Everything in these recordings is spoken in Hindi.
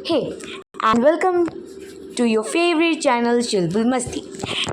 Hey, and welcome to your favorite channel Chulbul Masti.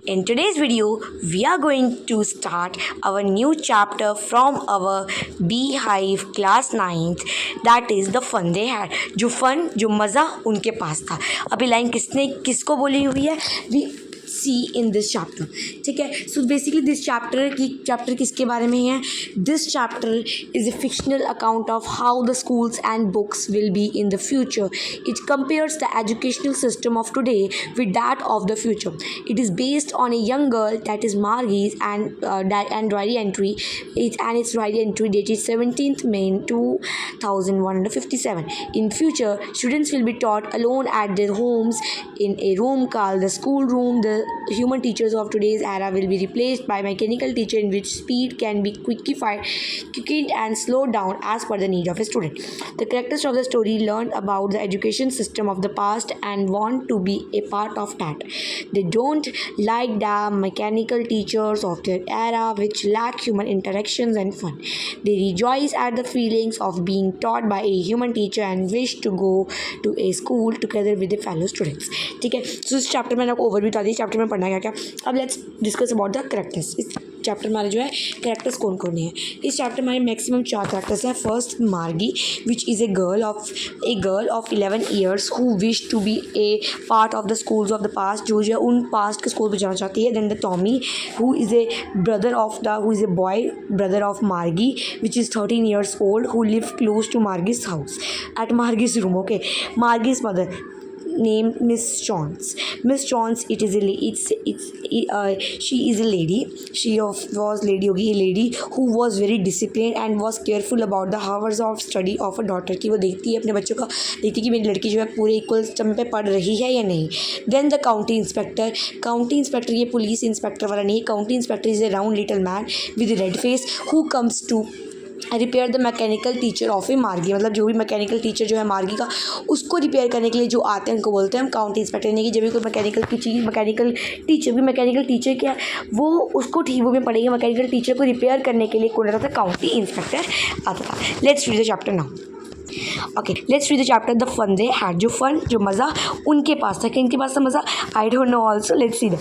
In today's video, we are going to start our new chapter from our Beehive class 9th, that is the fun they had. जो fun, जो मज़ा उनके पास था. अभी लाइन किसने किसको बोली हुई है? We see in this chapter. ठीक है. So basically this chapter किसके बारे में है? This chapter is a fictional account of how the schools and books will be in the future. It compares the educational system of today with that of the future. It is based on a young girl, that is Margie's, and diary entry. Its diary entry dated 17th May 2157. In future, students will be taught alone at their homes in a room called the schoolroom. The human teachers of today's era will be replaced by mechanical teacher, in which speed can be quickened and slowed down as per the need of a student. The characters of the story learn about the education system of the past and want to be a part of that. They don't like the mechanical teachers of their era, which lack human interactions and fun. They rejoice at the feelings of being taught by a human teacher and wish to go to a school together with the fellow students. ठीक है. So इस चैप्टर में आपको ओवरव्यू बता दी चैप्टर में पढ़ना क्या क्या. अब let's discuss about the characters. इस चैप्टर हमारे जो है कैरेक्टर्स कौन कौन है. इस चैप्टर में हमारे मैक्सिमम 4 कैरेक्टर्स हैं. First Margie, which is a girl of 11 years who wish to be a part of the schools of the past, जो है उन पास्ट के स्कूल में जाना चाहती है. Then the Tommy who is a boy brother of Margie which is 13 years old who live close to Margie's house at Margie's room. Okay, Margie's mother named Miss Jones. Miss Jones, she is a lady. A lady who was very disciplined and was careful about the hours of study of a daughter. कि वो देखती है अपने बच्चों का, देखती कि मेरी लड़की जो है पूरे इक्वल समय पे पढ़ रही है या नहीं. Then the county inspector ये पुलिस इंस्पेक्टर वाला नहीं. county inspector is a round little man with a red face who comes to repair the mechanical teacher of a Margie. मतलब जो भी मैकेनिकल टीचर जो है मार्गी का, उसको रिपेयर करने के लिए जो आते हैं उनको बोलते हैं हम काउंटी इंस्पेक्टर. नहीं कि जब भी कोई मैकेनिकल टीचर क्या है वो उसको ठीक वो में पड़ेगा. मैकेनिकल टीचर को रिपेयर करने के लिए कौन आता था? काउंटी इंस्पेक्टर आता था. Let's read the chapter now. Okay, let's read the chapter the fun they had. जो मज़ा उनके पास था. किनके पास था मज़ा? I don't know also. Let's see that.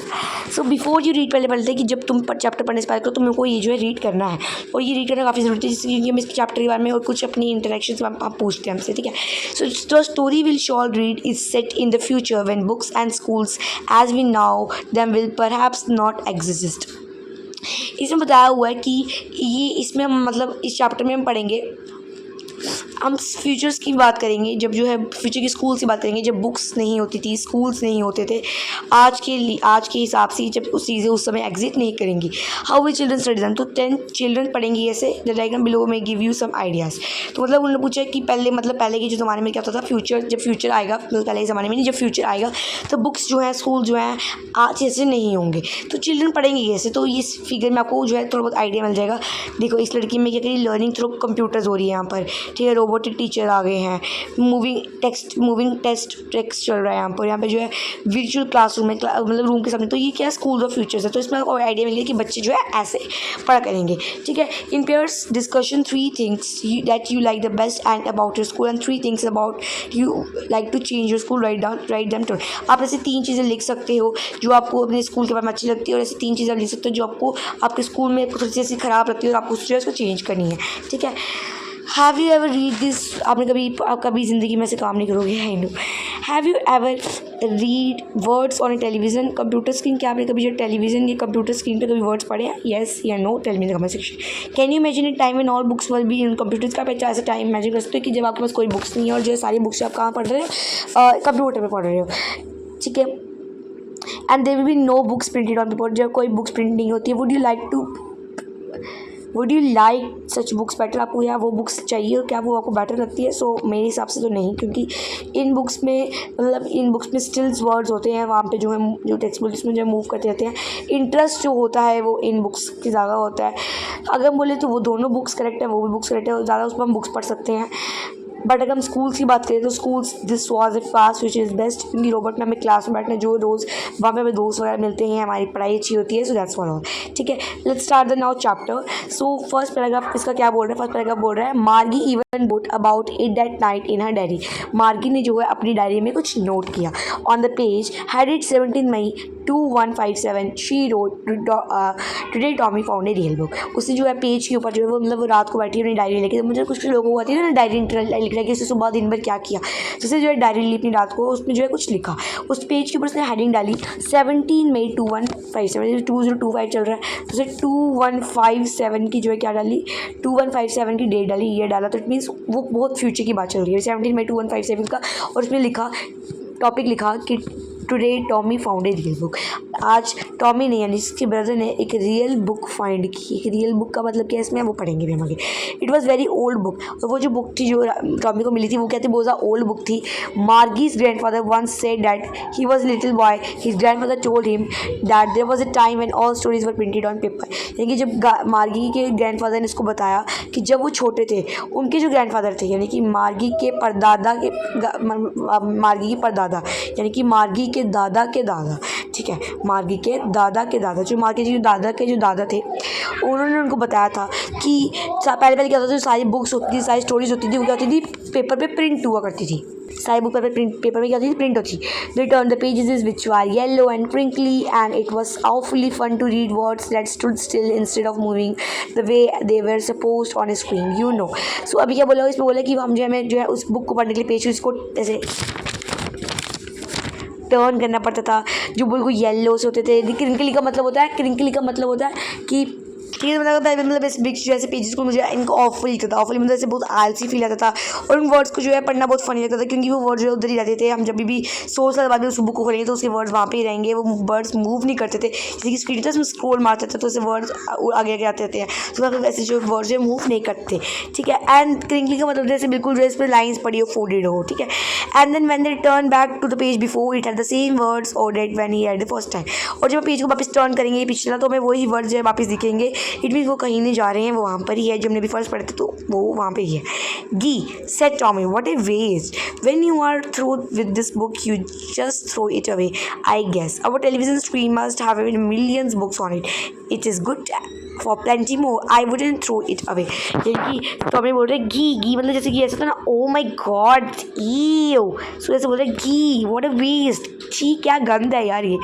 So before you read, पहले बोलते हैं कि जब तुम चैप्टर पढ़ने से पहले तो तुमको ये जो है रीड करना है. और ये रीड करना काफ़ी ज़रूरी है क्योंकि हम इस चैप्टर के बारे में और कुछ अपनी इंटरेक्शन आप पूछते हैं हमसे. ठीक है. So the story will shall read is set in the future when books and schools as we now them will perhaps not exist. इसमें बताया हुआ है कि ये इसमें मतलब इस चैप्टर में हम पढ़ेंगे, हम फ्यूचर्स की बात करेंगे. जब जो है फ्यूचर की स्कूल्स की बात करेंगे जब बुक्स नहीं होती थी, स्कूल्स नहीं होते थे. आज के हिसाब से जब उस चीज़ें उस समय एग्जिट नहीं करेंगी. How will children study them. तो 10 चिल्ड्रन पढ़ेंगे ऐसे. द डायग्राम बिलो में गिव यू सम आइडियाज़. तो मतलब उन्होंने पूछा कि पहले के जो ज़माने में क्या होता था, जब फ्यूचर आएगा, मतलब पहले के ज़माने में नहीं, जब फ्यूचर आएगा तो बुक्स जो है स्कूल जो है आज जैसे नहीं होंगे. तो चिल्ड्रन पढ़ेंगे कैसे? तो इस फिगर में आपको जो है थोड़ा बहुत आइडिया मिल जाएगा. देखो इस लड़की में क्या करी, लर्निंग थ्रू कंप्यूटर्स हो रही है यहाँ पर. ठीक है. रोबोटिक टीचर आ गए हैं. मूविंग टेस्ट चल रहा है यहाँ पे जो है वर्चुअल क्लासरूम में मतलब रूम के सामने. तो ये क्या है? स्कूल ऑफ फ्यूचर्स है. तो इसमें आपको आइडिया मिल गया कि बच्चे जो है ऐसे पढ़ा करेंगे. ठीक है. इन pairs discussion 3 things that you like the best and about your school and 3 things about you like to change your school. write them down. आप ऐसे 3 चीज़ें लिख सकते हो जो आपको अपने स्कूल के बारे में अच्छी लगती है, और ऐसी 3 चीज़ें आप लिख सकते हो जो आपको आपके स्कूल में थोड़ी सी ऐसी ख़राब लगती है और आपको उसको चेंज करनी है. ठीक है. Have you ever read this. आप कभी ज़िंदगी में से काम नहीं करोगे. I know. Have you ever read words on A television computer screen. क्या आपने कभी जो टेलीविज़न या कंप्यूटर स्क्रीन पे कभी वर्ड्स पढ़े हैं? येस या no, tell me in the comment section. Can you imagine a time when all books will be in computers. का आप ऐसा टाइम इमेजिन कर सकते हो कि जब आपके पास कोई बुक्स नहीं है और जो सारी बुक्स आप कहाँ पढ़ रहे हो? कंप्यूटर पर पढ़ रहे हो. ठीक है. And there will be no books printed on paper. जब कोई बुक्स प्रिंट नहीं होती है. Would you like such books better. आपको या वो बुक्स चाहिए, क्या वो आपको बेटर लगती है? सो मेरे हिसाब से तो नहीं, क्योंकि इन बुक्स में स्टिल्स वर्ड्स होते हैं. वहाँ पे जो है जो टेक्स्ट बुक इसमें जो मूव करते रहते हैं. इंटरेस्ट जो होता है वो इन बुक्स की ज़्यादा होता है. अगर हम बोले तो वो दोनों बुक्स करेक्ट है, वो भी बुक्स करेक्ट है. ज़्यादा उस पर हम बुक्स पढ़ सकते हैं. बट अगर हम स्कूल्स की बात करें तो schools this was a pass which is best, क्योंकि रोबोट में हमें क्लास में बैठना जो रोज़ वहाँ पे हमें दोस्त वगैरह मिलते हैं, हमारी पढ़ाई अच्छी होती है। So that's all. ठीक है, let's start the now chapter. So first paragraph इसका क्या बोल रहा है? फर्स्ट पैराग्राफ बोल रहा है मार्गी even boat about it that night in her diary. मार्गी ने जो है अपनी डायरी में कुछ नोट किया। On the page had it 17 May 2157 she wrote today Tommy found a real book. उसने जो है पेज के ऊपर जो है वो मतलब वो रात को बैठी अपनी डायरी लेके, तो मुझे कुछ लोगों को आती है ना डायरी लिख रहा है कि उसने सुबह दिन भर क्या किया, तो उसने जो है डायरी ली अपनी रात को, उसमें जो है कुछ लिखा। उस पेज के ऊपर उसने हेडिंग डाली 17 मई 2157, 2025 चल रहा है, तो उसने 2157 की जो है क्या डाली, 2157 की डेट डाली, ईयर डाला, तो इट मीन्स वो बहुत फ्यूचर की बात चल रही है 17 मई 2157 का। और उसमें लिखा, टॉपिक लिखा कि today Tommy found a real book. आज टॉमी ने यानी इसके ब्रदर ने एक रियल बुक फाइंड की। एक रियल बुक का मतलब क्या इसमें वो पढ़ेंगे भी हम आगे। It was very old book, और वो जो बुक थी जो टॉमी को मिली थी वो कहते बहुत ज़्यादा ओल्ड बुक थी। Margie's grandfather once said that he was little boy his grandfather told him that there was a time when all stories were printed on paper. यानी कि जब मार्गी के ग्रैंडफादर ने इसको बताया कि जब वो छोटे थे उनके जो ग्रैंडफादर थे यानी कि मार्गी के परदादा के मार्गी के परदादा यानी कि मार्गी के दादा के दादा, ठीक है, मार्गी के दादा के दादा, जो मार्गी के जो दादा थे उन्होंने उनको बताया था कि पहले क्या होता था, जो सारी बुक्स होती थी, सारी स्टोरीज होती थी, वो क्या होती थी पेपर पे प्रिंट हुआ करती थी। सारी बुक पेपर में क्या होती थी, प्रिंट होती। They turned the pages which were yellow and crinkly and it was awfully fun to read words that stood still instead of moving the way they were supposed on a screen, you know। So अभी क्या बोला इसमें, बोला कि हम जो है उस बुक को पढ़ने के लिए पेज इसको ऐसे टर्न करना पड़ता था, जो बिल्कुल येलो से होते थे। क्रिंकली का मतलब होता है कि ठीक है, मतलब इस बिग जैसे पेजेस को मुझे इनको ऑफुल लगता था, ऑफुल मतलब ऐसे बहुत आलसी फील आता था, और उन वर्ड्स को जो है पढ़ना बहुत फनी लगता था, क्योंकि वो वर्ड्स जो उधर ही रहते थे। हम जब भी 100 साल बाद भी उस बुक को खोलेंगे तो उसके वर्ड्स वहाँ पे ही रहेंगे, वो वर्ड्स मूव नहीं करते थे। जैसे कि स्क्रीन पर उसमें स्क्रॉल मारते थे तो उससे वर्ड्स आगे आगे आते रहते हैं, तो वैसे जो वर्ड्स जो मूव नहीं करते, ठीक है। एंड क्रिंकली का मतलब जैसे बिल्कुल ड्रेस पर लाइन्स पड़ी हो, फोल्डेड हो, ठीक है। And then when they turn back to the page before it had the same words ordered when he had the first time. और जब पेज को वापस टर्न करेंगे पिछला, तो हमें वही वर्ड्स जो है वापस दिखेंगे। इट मीन्स वो कहीं नहीं जा रहे हैं, वो वहाँ पर ही है, जब हमने भी फर्स्ट पढ़े थे तो वो वहाँ पे ही है। Gee said Tommy what a waste, when you are through with this book you just throw it away, I guess our television screen must have millions books on it, it is good for plenty more, I wouldn't throw it away. यानी कि टॉमी बोल रहे घी मतलब जैसे कि ऐसा था ना, ओ माई गॉड ईव, सो ऐसे बोल रहे घी व्हाट ए वेस्ट, छी क्या गंद है यार, ये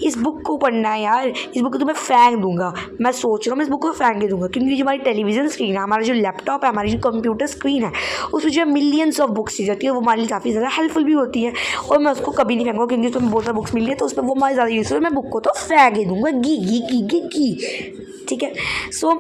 इस बुक को पढ़ना है यार, इस बुक को तो मैं फेंक दूंगा। मैं सोच रहा हूँ मैं इस बुक को फेंक ही दूंगा, क्योंकि जो हमारी टेलीविजन स्क्रीन है, हमारा जो लैपटॉप है, हमारी जो कंप्यूटर स्क्रीन है, उसमें जो मिलियंस ऑफ बुक्स दी जाती है, वो हमारे लिए काफ़ी ज़्यादा हेल्पफुल भी होती है, और मैं उसको कभी नहीं फेंकूँगा, क्योंकि उसमें बहुत सारी बुक्स मिल रही है, तो उस पर वो हमारी ज़्यादा यूज़ है, मैं बुक को तो फेंक ही दूंगा, घी, ठीक है। सो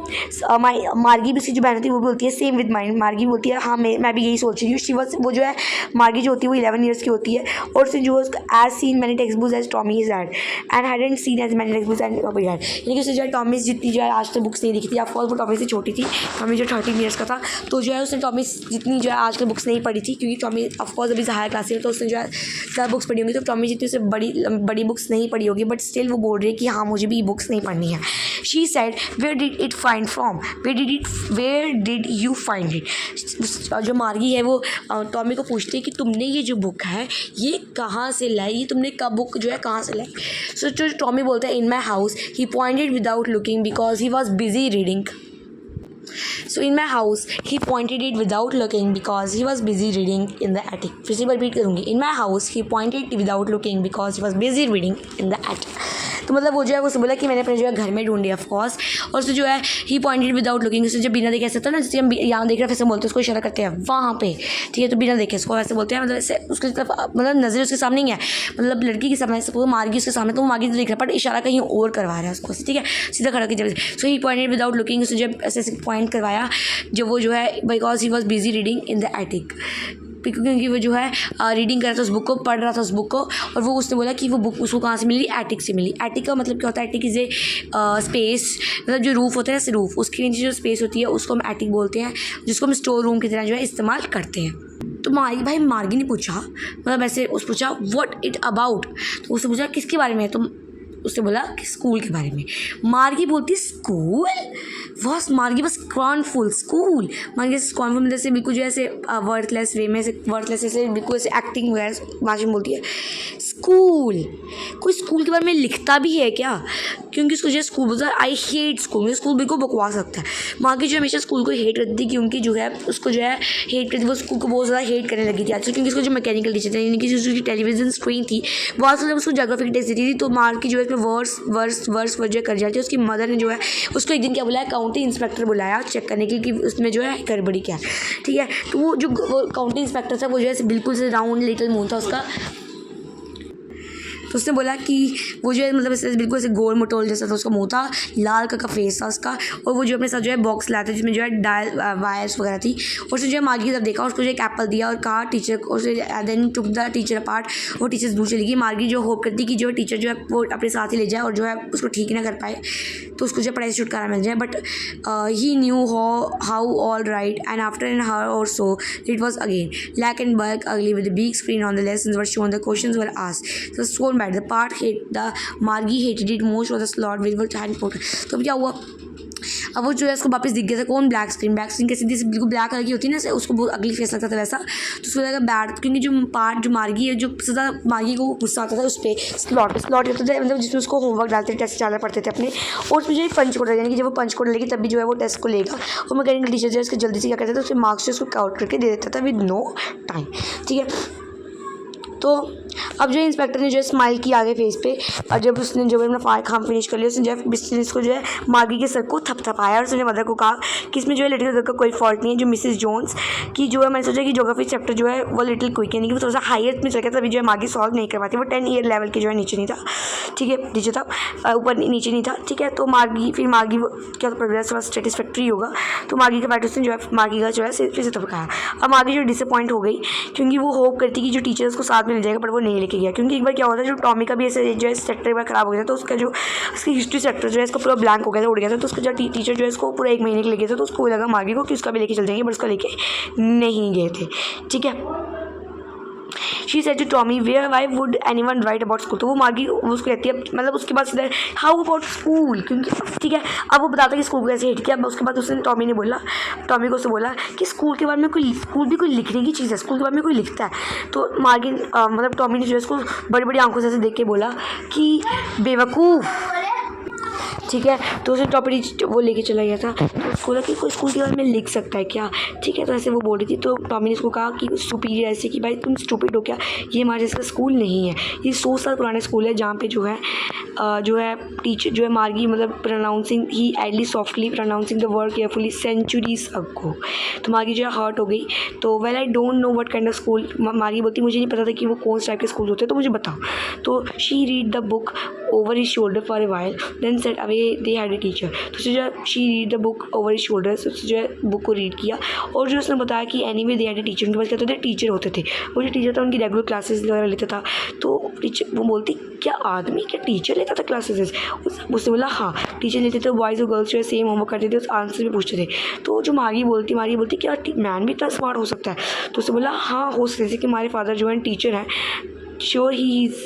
मार्गी भी उसकी जो बहन होती है वो बोलती है सेम विद माइंड, मार्गी बोलती है हाँ मैं भी यही सोच रही हूँ। शी वॉज, वो जो है मार्गी जो होती है वो 11 ईयर्स की होती है, और उसने जो as seen many textbooks as Tommy is had and hadn't seen as many textbooks and Tommy had. यानी कि उसने जो है टॉमी जितनी जो है आज तक बुक्स नहीं दिखी थी। ऑफकोर्स वो टॉमी से छोटी थी, टॉमी जो 13 ईयर्स का था, तो जो है उसने टॉमी जितनी जो है आज तक बुक्स नहीं पढ़ी थी, क्योंकि टॉमी ऑफकोर्स अभी हायर क्लास में, तो उसने जो है ज़्यादा बुक्स पढ़ी होंगी, तो टॉमी जितनी उससे बड़ी बुक्स नहीं पढ़ी होगी, बट स्टिल वो बोल रही है कि हाँ मुझे भी बुक्स नहीं पढ़नी है। She said where did it find from, where did you find it. जो मार्गी है वो टॉमी को पूछती है कि तुमने ये जो बुक है ये कहाँ से लाई, ये तुमने कब बुक जो है कहाँ से लाई। सो जो टॉमी बोलता है in my house, he pointed without looking because he was busy reading. So in my house, he pointed it without looking because he was busy reading in the attic. फिर से रिपीट करूँगी। In my house, he pointed without looking because he was busy reading in the attic. तो मतलब वो जो है उसने बोला कि मैंने अपने जो है घर में ढूंढी ऑफकोर्स, और उससे जो है ही पॉइंटेड विदाउट लुकिंग, उससे जब बिना देखे ऐसा था ना, जैसे हम यहाँ देख रहे हैं फिर से बोलते हैं उसको इशारा करते हैं वहाँ पे, ठीक है, तो बिना देखे उसको ऐसे बोलते हैं, मतलब ऐसे उसके तरफ मतलब नज़र उसके सामने ही है, मतलब लड़की के सामने वो मार्गी उसके सामने, तो वो मार्गी देख रहा है बट इशारा कहीं और करवा रहा है उसको, ठीक है, सीधा खड़ा की जब। सो ही पॉइंटेड विदाउट लुकिंग, उसने जब ऐसे पॉइंट करवाया जब वो जो है because he was busy reading in the attic, क्योंकि वो जो है रीडिंग कर रहा था उस बुक को, पढ़ रहा था उस बुक को, और वो उसने बोला कि वो बुक उसको कहाँ से मिली, एटिक से मिली। एटिक का मतलब क्या होता है, एटिक इज़ ए स्पेस, मतलब जो रूफ़ होता है ना, रूफ़ उसके नीचे जो स्पेस होती है उसको हम एटिक बोलते हैं, जिसको हम स्टोर रूम की तरह जो है इस्तेमाल करते हैं। तो मार्गी ने पूछा, मतलब ऐसे उस पूछा व्हाट इट अबाउट, तो उसने पूछा किसके बारे में है, तो उसने बोला कि स्कूल के बारे में। मार्गी बोलती स्कूल, वॉस मार्गी बस स्कॉर्नफुल, स्कूल मार्गी स्कॉर्नफुल मतलब से बिल्कुल जो ऐसे वर्थलेस वे में, ऐसे वर्थलेस ऐसे बिल्कुल ऐसे एक्टिंग वगैरह मार्गी बोलती है स्कूल। कोई स्कूल के बारे में लिखता भी है क्या? क्योंकि उसको जो है स्कूल बोलता है आई हेट स्कूल, मुझे स्कूल बिल्कुल बकवास लगता है। मार्गी जो हमेशा स्कूल को हेट करती थी, क्योंकि जो है उसको जो है हेट करती, वो स्कूल को बहुत ज़्यादा हेट करने लगी थी आजकल, क्योंकि उसको जो मैकेनिकल टीचर थे, यानी कि उसकी टेलीविजन स्क्रीन थी, वो आजकल जब उसको जोग्राफी की टेस्ट देती थी तो मार्गी जो है इसमें वर्स जो कर जाती है। उसकी मदर ने जो है उसको एक दिन क्या बुलाया, काउंटी इंस्पेक्टर बुलाया चेक करने के कि उसमें जो है गड़बड़ी क्या है, ठीक है। तो वो जो काउंटी इंस्पेक्टर था वो जो है बिल्कुल से राउंड लिटिल मुंह था उसका। तो उसने बोला कि वो जो है मतलब ऐसे बिल्कुल ऐसे गोल मटोल जैसा था उसका मुंह था, लाल का फेस था उसका, और वो जो अपने साथ जो है बॉक्स लाया था जिसमें जो है डायल वायर्स वगैरह थी। और उसने जो है मार्गी की तरफ देखा, उसको जो एक एप्पल दिया और कहा टीचर को, then took the teacher apart. वो टीचर्स दूर चली गई। मार्गी जो होप करती कि जो टीचर जो है वो अपने साथ ही ले जाए और जो है उसको ठीक ना कर पाए, तो उसको जो पढ़ाई से छुटकारा मिल जाए। But he knew how all right and after an hour or so it was again black and bulk ugly with a big screen on the lessons were shown, the questions were asked, so sworn bad, the part hate the Margie hated it most was the slot with the hand put। तो क्या हुआ, अब वो जो है उसको वापस दिख गया था कौन, ब्लैक स्क्रीन के सीधी से बिल्कुल ब्लैक कलर की होती है ना, उसको बहुत अगली फेस लगता था वैसा। तो उसको लगा बैड, क्योंकि जो पार्ट जो मार्गी है, जो सदा मार्गी को गुस्सा आता था उस पर स्लॉट होता था, मतलब जिसमें उसको होमवर्क डालते टेस्ट डालना पड़ते थे अपने, और उसमें जो पंच कोड, यानी कि जब वो पंच कोड लेगी तब भी जो है वो टेस्ट को लेगा। और मैकेनिकल टीचर जो है उसके जल्दी से क्या करता था, उसके मार्क्स जो उसको काउंट करके दे देता था विद नो टाइम, ठीक है। तो अब जो इंस्पेक्टर ने जो है स्माइल की आगे फेस पे, और जब उसने जो है अपना काम फिनिश कर लिया, उसने जो है इसको जो है मार्गी के सर को थपथपाया और उसने मदर को कहा कि इसमें जो है लिटिल का कोई फॉल्ट नहीं है। जो मिसेस जोन्स की जो है, मैंने सोचा कि ज्योग्राफी चैप्टर जो है वो लिटिल क्विक, यानी कि वो थोड़ा सा हायर में चल गया, तभी जो है मार्गी सॉल्व नहीं कर पाती। वो 10 ईयर लेवल के जो है नीचे नहीं था, ठीक है, नीचे था, ऊपर नीचे नहीं था, ठीक है। तो मार्गी क्या प्रोग्रेस थोड़ा सेटिस्फैक्ट्री होगा, तो मार्गी के बैठ उसने जो है मार्गी का जो है फिर से थपकाया। अब मार्गी जो डिसअपॉइंट हो गई, क्योंकि वो होप करती कि जो टीचर उसको साथ मिल जाएगा, पर वो नहीं लेके गया। क्योंकि एक बार क्या होता है, जो टॉमी का भी ऐसे जो है सेक्टर एक बार खराब हो गया था, तो उसका जो उसकी हिस्ट्री सेक्टर जो है इसका पूरा ब्लैंक हो गया था, उड़ गया था। तो उसका जो टीचर जो है इसको पूरा 1 महीने के लिए गए थे, तो उसको लगा मार्गी को कि उसका भी लेके चल जाएंगे, बट उसका लेके नहीं गए थे, ठीक है। She said to Tommy where why would anyone write about school. तो वो मार्गी उसको कहती है, मतलब उसके बाद सीधा हाउ अबाउट स्कूल, क्योंकि ठीक है अब वो बताता है कि स्कूल को कैसे हिट किया। उसके बाद उसने टॉमी को उससे बोला कि स्कूल के बारे में स्कूल भी कोई लिखने की चीज़ है, स्कूल के बारे में कोई लिखता है। तो मार्गी मतलब टॉमी ने जो है उसको बड़ी बड़ी आंखों से ऐसे देख के बोला कि बेवकूफ़, ठीक है। तो उसने टॉपिक वो लेके चला गया था, तो उसको बोला कि कोई स्कूल के बारे में लिख सकता है क्या, ठीक है। तो ऐसे वो बोल रही थी, तो टॉमी ने उसको कहा कि स्टूपिड, ऐसे कि भाई तुम स्टूपिड हो क्या, ये हमारे जैसा स्कूल नहीं है, ये 100 साल पुराना स्कूल है, जहाँ पे जो है टीचर जो है मार्गी मतलब प्रोनाउंसिंग ही एडली softly pronouncing the word carefully centuries ago. तो मार्गी जो है हर्ट हो गई। तो well I don't know what kind of school, Margie बोलती मुझे नहीं पता था कि वो कौन टाइप के स्कूल होते हैं, तो मुझे बताओ। तो she read the book over his shoulder for a while then said away they had a teacher. तो उसने जो है she read the book over his shoulder, उसने जो है बुक को रीड किया, और जो उसने बताया कि any way they had a teacher, उनके पास कहते थे टीचर होते थे। वो जो टीचर था उनकी रेगुलर क्लासेस वगैरह लेता था। तो टीचर वो बोलती क्या आदमी क्या टीचर लेता था क्लासेस, उसने बोला हाँ टीचर लेते थे, बॉयज़ और गर्ल्स जो है सेम होमवर्क करते थे, उस आंसर भी पूछते थे। तो जो मार्गी बोलती क्या मैन भी इतना स्मार्ट हो सकता है, तो उसने बोला हाँ हो सकता है कि हमारे फादर जो है टीचर हैं, sure he is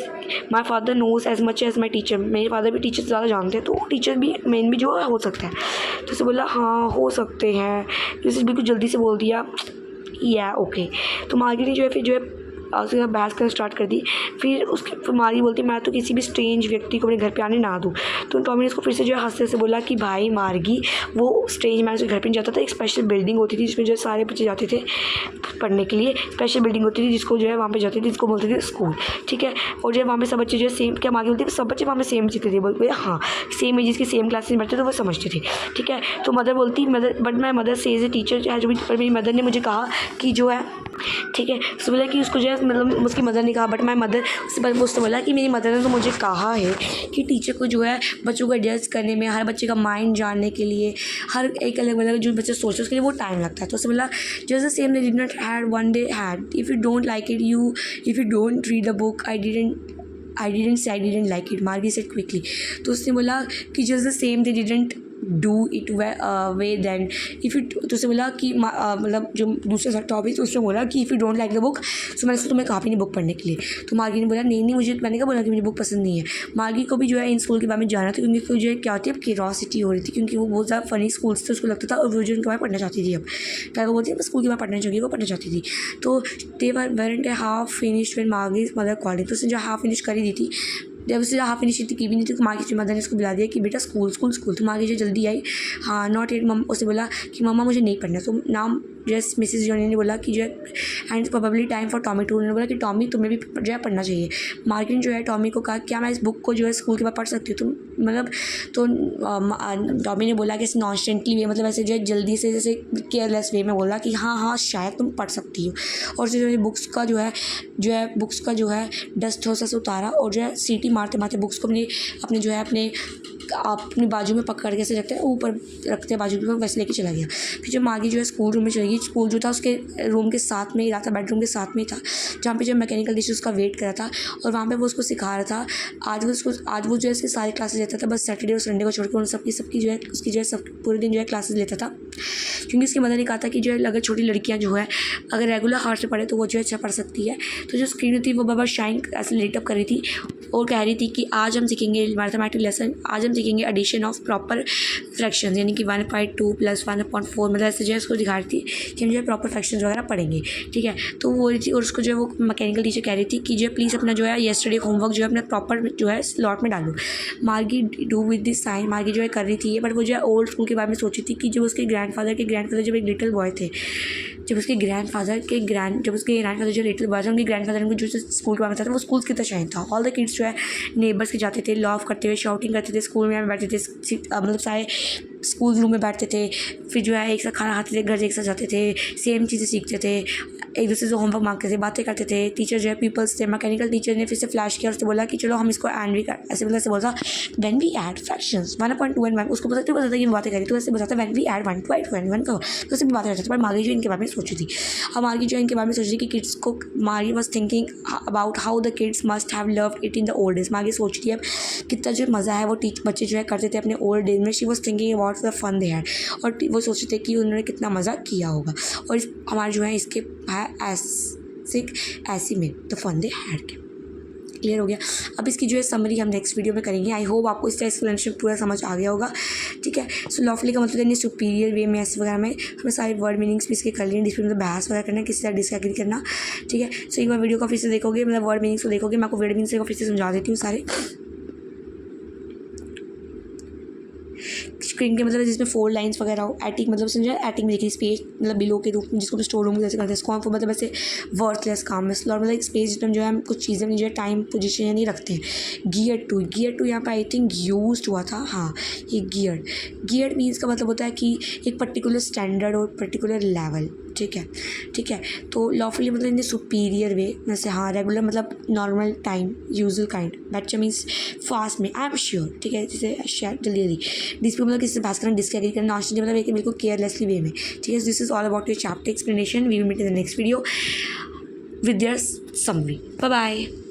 my father knows as much as my teacher, मेरे फादर भी टीचर से ज़्यादा जानते हैं, तो टीचर भी मेन भी जो है हो सकता है। तो उसे बोला हाँ हो सकते हैं, जैसे बिल्कुल जल्दी से बोल दिया या ओके। तो मार्गी ने जो है फिर जो है उसके साथ बहस करना स्टार्ट कर दी। फिर मार्गी बोलती मैं तो किसी भी स्ट्रेंज व्यक्ति को अपने घर पे आने ना दूँ। तो टॉमी ने उसको फिर से जो है हंसते से बोला कि भाई मार्गी वो स्ट्रेंज मैन उसके घर पे नहीं जाता था, एक स्पेशल बिल्डिंग होती थी जिसमें जो है सारे बच्चे जाते थे पढ़ने के लिए, स्पेशल बिल्डिंग होती थी जिसको जो है वहाँ पे जाते थे, जिसको बोलते थे स्कूल, ठीक है। और जो है वहाँ पे सब बच्चे जो है सेम, क्या मार्गी बोलती है सब बच्चे वहाँ पे सेम सीखते थे, बोलते हाँ सेम एज की सेम क्लास में बैठते तो वो समझते थे, ठीक है। तो मदर बोलती बट माई मदर से एज ए टीचर, जो पर मेरी मदर ने मुझे कहा कि जो है ठीक है, उसने बोला कि उसको जो है मतलब उसकी मदर ने कहा, बट माई मदर उसने बोला कि मेरी मदर ने तो मुझे कहा है कि टीचर को जो है बच्चों को एडजस्ट करने में, हर बच्चे का माइंड जानने के लिए, हर एक अलग अलग जो बच्चे सोचते हैं उसके लिए वो टाइम लगता है। तो उसने बोला just the same they did not had one day had, if you don't like it you, if you don't read the book I didn't say I didn't like it, मार्गी said quickly। तो उसने बोला कि just the same they didn't do it way than if you, तो उसने बोला कि मतलब जो दूसरा टॉपिक, तो उसने बोला कि if you don't like the book, तो मैंने तुम्हें कहा भी नहीं बुक पढ़ने के लिए। तो मार्गी ने बोला नहीं नहीं, मुझे, मैंने क्या बोला कि मुझे बुक पसंद नहीं है। मार्गी को भी जो है इन स्कूल के बारे में जाना था, क्योंकि उसको जो है क्या होती है, क्यूरियोसिटी हो रही थी, क्योंकि वो बहुत ज़्यादा फनी स्कूल्स थे, उसको लगता था, और वो जो उनके बारे में पढ़ना चाहती थी। अब क्या वो बोलती है, स्कूल के बारे में पढ़ना चाहिए, वो पढ़ना चाहती थी। तो they weren't half finished when Margie's mother called. तो उसने जो हाफ फिनिश कर ही दी थी, जब उससे हाफ फिनिश की भी नहीं थी, तो मार्गी की मदर ने उसको बुला दिया कि बेटा स्कूल स्कूल स्कूल। तो मार्गी जो जल्दी आई, हाँ नॉट एट, उसने बोला कि मम्मा मुझे नहीं पढ़ना। तो नाम जस्ट मिसेस जॉनी ने बोला कि जो है and probably time for Tommy to, उन्होंने बोला कि टॉमी तुम्हें भी जो है पढ़ना चाहिए। मार्गी ने जो है टॉमी को कहा क्या मैं इस बुक को जो है स्कूल के बाद पढ़ सकती हूँ तुम, मतलब। तो टॉमी ने बोला कि नॉन्स्टेंटली वे, मतलब ऐसे जो है जल्दी से, जैसे केयरलेस वे में बोला कि हाँ हाँ शायद तुम पढ़ सकती हो। और जो है बुक्स का जो है डस्ट थोड़ा सा उतारा, और जो है सीटी मारते मारते बुक्स को अपने जो है अपनी बाजू में पकड़ के ऐसे रखते हैं, ऊपर रखते हैं बाजू में, वैसे लेके चला गया। फिर जब मार्गी जो है स्कूल रूम में चली गई, स्कूल जो था उसके रूम के साथ में ही रहा था, बेडरूम के साथ में ही था, जहाँ पे जो मैकेनिकल टीचर उसका वेट कर रहा था, और वहाँ पे वो उसको सिखा रहा था। आज वो जो है इसकी सारी क्लासेस लेता था, बस सैटरडे और संडे को छोड़ कर उन सबकी जो है उसकी जो है सब पूरे दिन जो है क्लासेस लेता था, क्योंकि उसकी मदर ने कहा था कि जो है अगर छोटी लड़कियाँ जो है अगर रेगुलर हार्ट से पढ़े तो वो जो है अच्छा पढ़ सकती है। तो जो स्क्रीन थी वो बाबा शाइन ऐसे लेटअप कर रही थी और कह रही थी कि आज हम सीखेंगे मैथमेटिक लेसन, आज हम सीखेंगे एडिशन ऑफ प्रॉपर फ्रैक्शन, यानी कि 1/2 + 1/4, मतलब ऐसे जो है उसको दिखा रही थी कि हम जो है प्रॉपर फ्रैक्शन वगैरह पढ़ेंगे, ठीक है। तो वो रही थी, और उसको जो है वो मैकेनिकल टीचर कह रही थी कि जो है प्लीज़ अपना जो है येस्टरडे होमवर्क जो है अपने प्रॉपर जो है स्लॉट में डालो। मार्गी डू विद दिस साइन, मार्गी जो है कर रही थी, बट वो जो है ओल्ड स्कूल के बारे में सोची थी कि जब उसके ग्रैंडफादर जब एक लिटिल बॉय थे, जब उसके ग्रैंडफादर जो लिटिल बॉय थे, उनके ग्रैंडफादर उनको जो स्कूल के बारे में था वो स्कूल कितना शाइन था। ऑल द किड्स जो है नेबर्स के जाते थे, लॉफ करते हुए, शाउटिंग करते थे, स्कूल में बैठते थे, मतलब सारे स्कूल रूम में बैठते थे, फिर जो है एक साथ खाना खाते थे, घर एक साथ जाते थे, सेम चीज़ें सीखते थे, एक दूसरे से होमवर्क मांगते थे, बातें करते थे। टीचर जो है पीपल्स थे। मैकेनिकल टीचर ने फिर से फ्लैश किया और उससे बोला कि चलो हम इसको एंड भी कर, ऐसे मतलब ऐसे बोला when we add fractions 1/2 and 1, उसको पता था कि बातें करी, तो ऐसे बताता व्हेन वी ऐड 1 to 1 का, तो उससे भी बातें करते थे। पर मार्गी जो इनके बारे में सोची थी, अब मार्गी जो इनके बारे में सोची थी कि किड्स को, मार्गी was thinking about how the kids must have loved it in the old days. मार्गी सोचती है अब कितना जो मज़ा है वो बच्चे जो है करते थे अपने ओल्ड डेज में। She was thinking about the fun they had, और वो सोचते थे कि उन्होंने कितना मज़ा किया होगा। और हमारे जो है इसके ऐसी में द फन दे हैड के क्लियर हो गया। अब इसकी जो है समरी हम नेक्स्ट वीडियो में करेंगे। आई होप आपको इसका एक्सप्लेनेशन पूरा समझ आ गया होगा, ठीक है। सो लॉफली का मतलब सुपीरियर वे में ऐसे वगैरह में हमें सारे वर्ड मीनिंग्स भी इसके कर लेंगे, जिसमें मतलब बहस वगैरह करना, किसी तरह डिसएग्री करना, ठीक है। सो एक बार वीडियो को फिर से देखोगे, मतलब वर्ड मीनिंग्स को देखोगे, मैं आपको वर्ड मीनिंग्स को फिर से समझा देती हूँ सारे। स्क्रीन के मतलब जिसमें 4 लाइन्स वगैरह हो। एटिक मतलब समझा, एटिक में देखिए स्पेस मतलब बिलो के रूप में, जिसको स्टोर रूम जैसे करते हैं। स्कॉम को मतलब ऐसे वर्थलेस काम में, स्लॉट मतलब एक स्पेस जिसमें जो है हम कुछ चीज़ें जो है टाइम पोजीशन नहीं रखते हैं। गियर टू यहाँ पे आई थिंक यूज्ड हुआ था, हाँ ये गियर मीन्स का मतलब होता है कि एक पर्टिकुलर स्टैंडर्ड और पर्टिकुलर लेवल, ठीक है। तो लॉफुली मतलब इन सुपीरियर वे, जैसे हाँ रेगुलर मतलब normal time, usual kind, better means fast में, आई एम श्योर, ठीक है। जैसे जल्दी डिस्प्ले मतलब किसी से बात करना, डिसएग्री करना, नॉनस्टेंट मतलब एक बिल्कुल केयरलेसली वे में, ठीक है। This is all about your chapter explanation. We will meet in the next video with their summary. Bye bye.